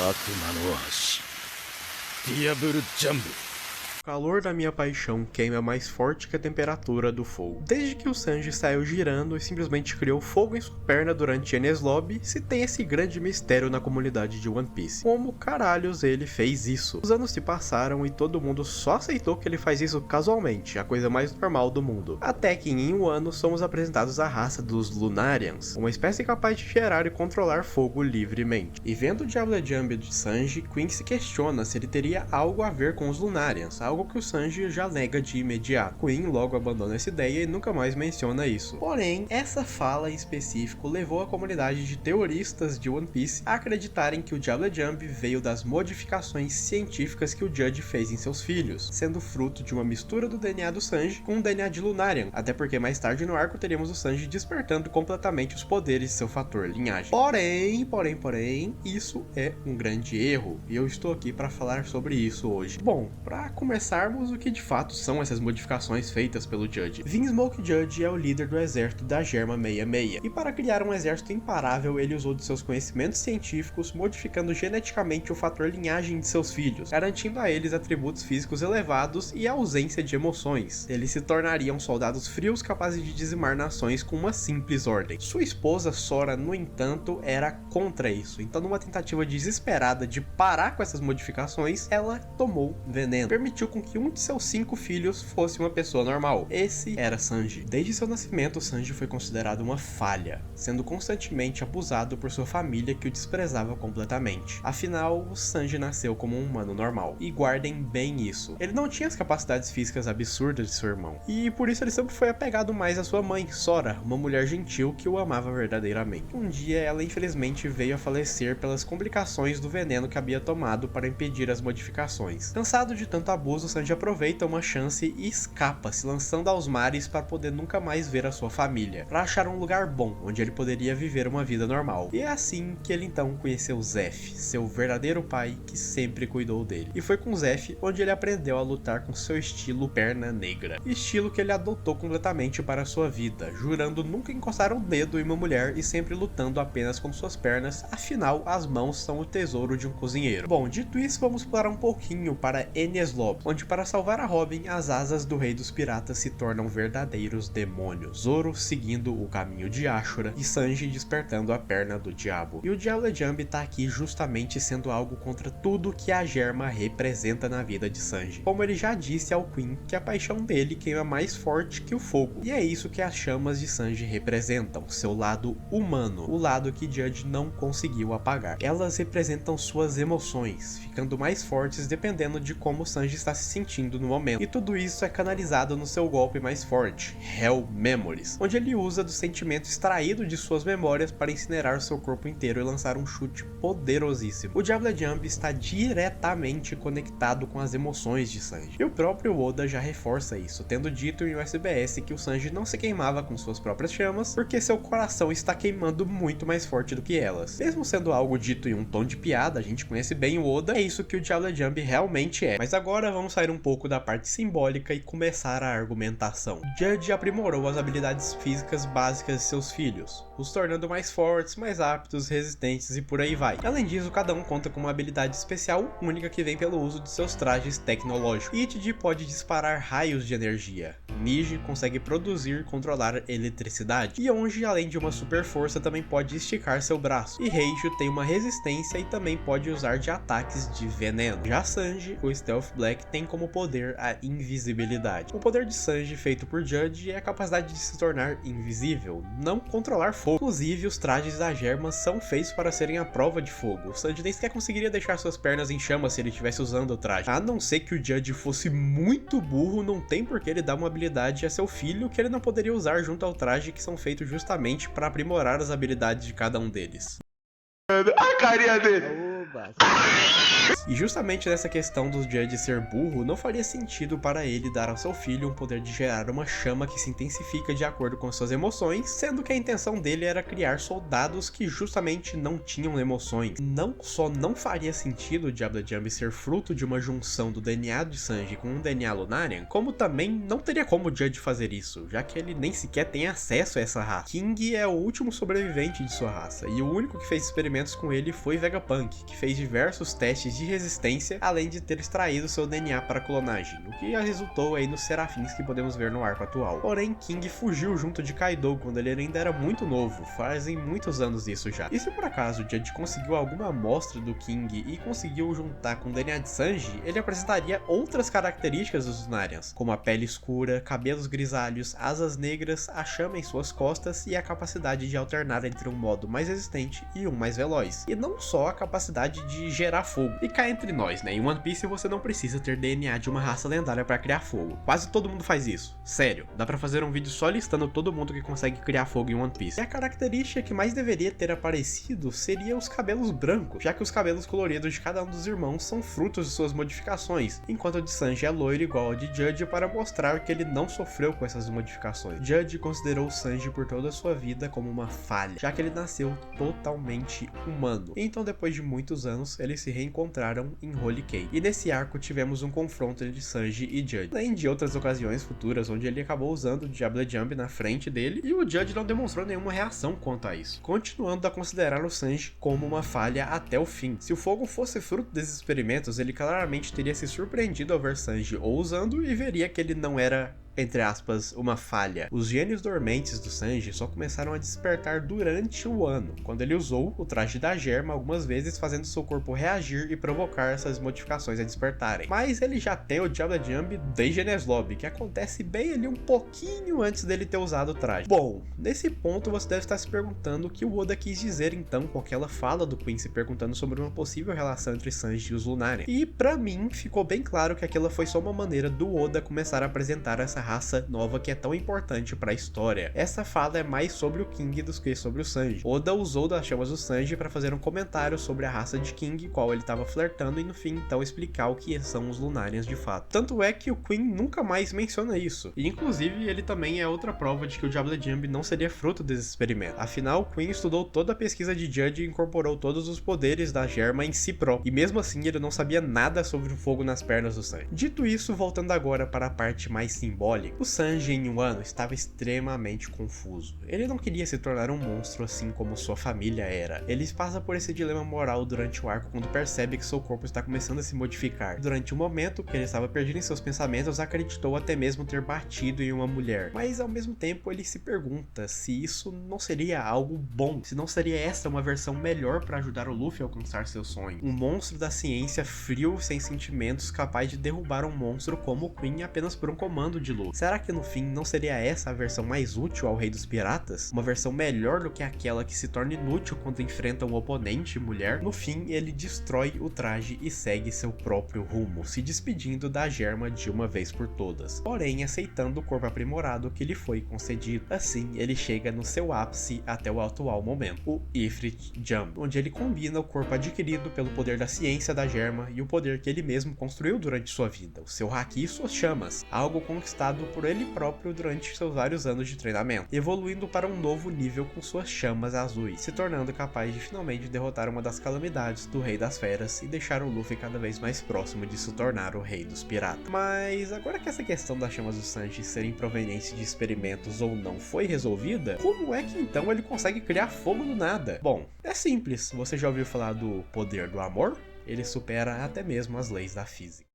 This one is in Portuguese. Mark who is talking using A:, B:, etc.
A: 悪魔の足ディアブルジャンブ。
B: O calor da minha paixão queima mais forte que a temperatura do fogo. Desde que o Sanji saiu girando e simplesmente criou fogo em sua perna durante Enies Lobby, se tem esse grande mistério na comunidade de One Piece. Como caralhos ele fez isso? Os anos se passaram e todo mundo só aceitou que ele faz isso casualmente, a coisa mais normal do mundo. Até que em um ano somos apresentados à raça dos Lunarians, uma espécie capaz de gerar e controlar fogo livremente. E vendo o Diable Jump de Sanji, Queen se questiona se ele teria algo a ver com os Lunarians, algo que o Sanji já nega de imediato. Queen logo abandona essa ideia e nunca mais menciona isso. Porém, essa fala em específico levou a comunidade de teoristas de One Piece a acreditarem que o Diable Jump veio das modificações científicas que o Judge fez em seus filhos, sendo fruto de uma mistura do DNA do Sanji com o DNA de Lunarian, até porque mais tarde no arco teríamos o Sanji despertando completamente os poderes de seu fator linhagem. Porém, isso é um grande erro, e eu estou aqui para falar sobre isso hoje. Bom, para começarmos o que de fato são essas modificações feitas pelo Judge. Vinsmoke Judge é o líder do exército da Germa 66, e para criar um exército imparável ele usou de seus conhecimentos científicos, modificando geneticamente o fator linhagem de seus filhos, garantindo a eles atributos físicos elevados e a ausência de emoções. Eles se tornariam soldados frios capazes de dizimar nações com uma simples ordem. Sua esposa Sora, no entanto, era contra isso, então numa tentativa desesperada de parar com essas modificações, ela tomou veneno. Permitiu com que um de seus 5 filhos fosse uma pessoa normal. Esse era Sanji. Desde seu nascimento, Sanji foi considerado uma falha, sendo constantemente abusado por sua família que o desprezava completamente. Afinal, o Sanji nasceu como um humano normal. E guardem bem isso. Ele não tinha as capacidades físicas absurdas de seu irmão. E por isso ele sempre foi apegado mais à sua mãe, Sora, uma mulher gentil que o amava verdadeiramente. Um dia ela infelizmente veio a falecer pelas complicações do veneno que havia tomado para impedir as modificações. Cansado de tanto abuso, Sanji aproveita uma chance e escapa, se lançando aos mares para poder nunca mais ver a sua família, para achar um lugar bom, onde ele poderia viver uma vida normal. E é assim que ele então conheceu Zeff, seu verdadeiro pai que sempre cuidou dele. E foi com Zeff onde ele aprendeu a lutar com seu estilo perna negra, estilo que ele adotou completamente para a sua vida, jurando nunca encostar um dedo em uma mulher e sempre lutando apenas com suas pernas, afinal as mãos são o tesouro de um cozinheiro. Bom, dito isso, vamos pular um pouquinho para Enies Lobby, onde para salvar a Robin, as asas do rei dos piratas se tornam verdadeiros demônios, Zoro seguindo o caminho de Ashura e Sanji despertando a perna do diabo. E o Diable Jump tá aqui justamente sendo algo contra tudo que a Germa representa na vida de Sanji. Como ele já disse ao Queen, que a paixão dele queima mais forte que o fogo. E é isso que as chamas de Sanji representam, seu lado humano, o lado que Judge não conseguiu apagar. Elas representam suas emoções, ficando mais fortes dependendo de como Sanji está se sentindo no momento. E tudo isso é canalizado no seu golpe mais forte, Hell Memories, onde ele usa do sentimento extraído de suas memórias para incinerar seu corpo inteiro e lançar um chute poderosíssimo. O Diable Jump está diretamente conectado com as emoções de Sanji. E o próprio Oda já reforça isso, tendo dito em SBS que o Sanji não se queimava com suas próprias chamas, porque seu coração está queimando muito mais forte do que elas. Mesmo sendo algo dito em um tom de piada, a gente conhece bem o Oda, é isso que o Diable Jump realmente é. Mas agora vamos sair um pouco da parte simbólica e começar a argumentação. Judge aprimorou as habilidades físicas básicas de seus filhos, os tornando mais fortes, mais aptos, resistentes e por aí vai. Além disso, cada um conta com uma habilidade especial única que vem pelo uso de seus trajes tecnológicos. Itid pode disparar raios de energia, Niji consegue produzir e controlar eletricidade, e Yonji, além de uma super força, também pode esticar seu braço, e Reiju tem uma resistência e também pode usar de ataques de veneno. Já Sanji, o Stealth Black, tem como poder a invisibilidade. O poder de Sanji feito por Judge é a capacidade de se tornar invisível, não controlar fogo. Inclusive, os trajes da Germa são feitos para serem a prova de fogo. O Sanji nem sequer conseguiria deixar suas pernas em chamas se ele estivesse usando o traje. A não ser que o Judge fosse muito burro, não tem por que ele dar uma habilidade a seu filho que ele não poderia usar junto ao traje, que são feitos justamente para aprimorar as habilidades de cada um deles.
C: A carinha dele.
B: E justamente nessa questão do Judge ser burro, não faria sentido para ele dar ao seu filho um poder de gerar uma chama que se intensifica de acordo com suas emoções, sendo que a intenção dele era criar soldados que justamente não tinham emoções. Não só não faria sentido o Diablo Jump ser fruto de uma junção do DNA de Sanji com um DNA Lunarian, como também não teria como o Judge fazer isso, já que ele nem sequer tem acesso a essa raça. King é o último sobrevivente de sua raça, e o único que fez experimentos com ele foi Vegapunk, que fez diversos testes de resistência, além de ter extraído seu DNA para clonagem, o que resultou aí nos Serafins que podemos ver no arco atual. Porém, King fugiu junto de Kaido quando ele ainda era muito novo, fazem muitos anos isso já. E se por acaso o Judge conseguiu alguma amostra do King e conseguiu juntar com o DNA de Sanji, ele apresentaria outras características dos Lunarians, como a pele escura, cabelos grisalhos, asas negras, a chama em suas costas e a capacidade de alternar entre um modo mais resistente e um mais veloz. E não só a capacidade de gerar fogo. E cá entre nós, né? Em One Piece você não precisa ter DNA de uma raça lendária para criar fogo. Quase todo mundo faz isso. Sério, dá pra fazer um vídeo só listando todo mundo que consegue criar fogo em One Piece. E a característica que mais deveria ter aparecido seria os cabelos brancos, já que os cabelos coloridos de cada um dos irmãos são frutos de suas modificações, enquanto o de Sanji é loiro igual ao de Judge para mostrar que ele não sofreu com essas modificações. Judge considerou Sanji por toda a sua vida como uma falha, já que ele nasceu totalmente humano. Então depois de muitos anos, eles se reencontraram em Holy Cake. E nesse arco tivemos um confronto entre Sanji e Judge, além de outras ocasiões futuras onde ele acabou usando o Diablo Jump na frente dele e o Judge não demonstrou nenhuma reação quanto a isso, continuando a considerar o Sanji como uma falha até o fim. Se o fogo fosse fruto desses experimentos, ele claramente teria se surpreendido ao ver Sanji o usando e veria que ele não era, entre aspas, uma falha. Os gênios dormentes do Sanji só começaram a despertar durante o ano, quando ele usou o traje da Germa algumas vezes, fazendo seu corpo reagir e provocar essas modificações a despertarem. Mas ele já tem o Diablo Jump desde Enies Lobby, que acontece bem ali um pouquinho antes dele ter usado o traje. Bom, nesse ponto você deve estar se perguntando o que o Oda quis dizer então com aquela fala do Quincy perguntando sobre uma possível relação entre Sanji e os Lunarians. E pra mim ficou bem claro que aquela foi só uma maneira do Oda começar a apresentar essa raça nova que é tão importante para a história. Essa fala é mais sobre o King do que sobre o Sanji. Oda usou das chamas do Sanji para fazer um comentário sobre a raça de King, qual ele estava flertando, e no fim então explicar o que são os Lunarians de fato. Tanto é que o Queen nunca mais menciona isso, e inclusive ele também é outra prova de que o Diablo Jump não seria fruto desse experimento. Afinal, Queen estudou toda a pesquisa de Judge e incorporou todos os poderes da Germa em si próprio, e mesmo assim ele não sabia nada sobre o fogo nas pernas do Sanji. Dito isso, voltando agora para a parte mais simbólica, o Sanji em Wano estava extremamente confuso. Ele não queria se tornar um monstro assim como sua família era. Ele passa por esse dilema moral durante o arco quando percebe que seu corpo está começando a se modificar. Durante um momento que ele estava perdido em seus pensamentos, acreditou até mesmo ter batido em uma mulher. Mas ao mesmo tempo ele se pergunta se isso não seria algo bom, se não seria essa uma versão melhor para ajudar o Luffy a alcançar seu sonho. Um monstro da ciência frio, sem sentimentos, capaz de derrubar um monstro como o Queen apenas por um comando de Luffy. Será que no fim não seria essa a versão mais útil ao Rei dos Piratas? Uma versão melhor do que aquela que se torna inútil quando enfrenta um oponente mulher? No fim, ele destrói o traje e segue seu próprio rumo, se despedindo da Germa de uma vez por todas, porém aceitando o corpo aprimorado que lhe foi concedido. Assim, ele chega no seu ápice até o atual momento, o Ifrit Jump, onde ele combina o corpo adquirido pelo poder da ciência da Germa e o poder que ele mesmo construiu durante sua vida, o seu haki e suas chamas, algo conquistado por ele próprio durante seus vários anos de treinamento, evoluindo para um novo nível com suas chamas azuis, se tornando capaz de finalmente derrotar uma das calamidades do Rei das Feras e deixar o Luffy cada vez mais próximo de se tornar o Rei dos Piratas. Mas agora que essa questão das chamas do Sanji serem provenientes de experimentos ou não foi resolvida, como é que então ele consegue criar fogo do nada? Bom, é simples, você já ouviu falar do poder do amor? Ele supera até mesmo as leis da física.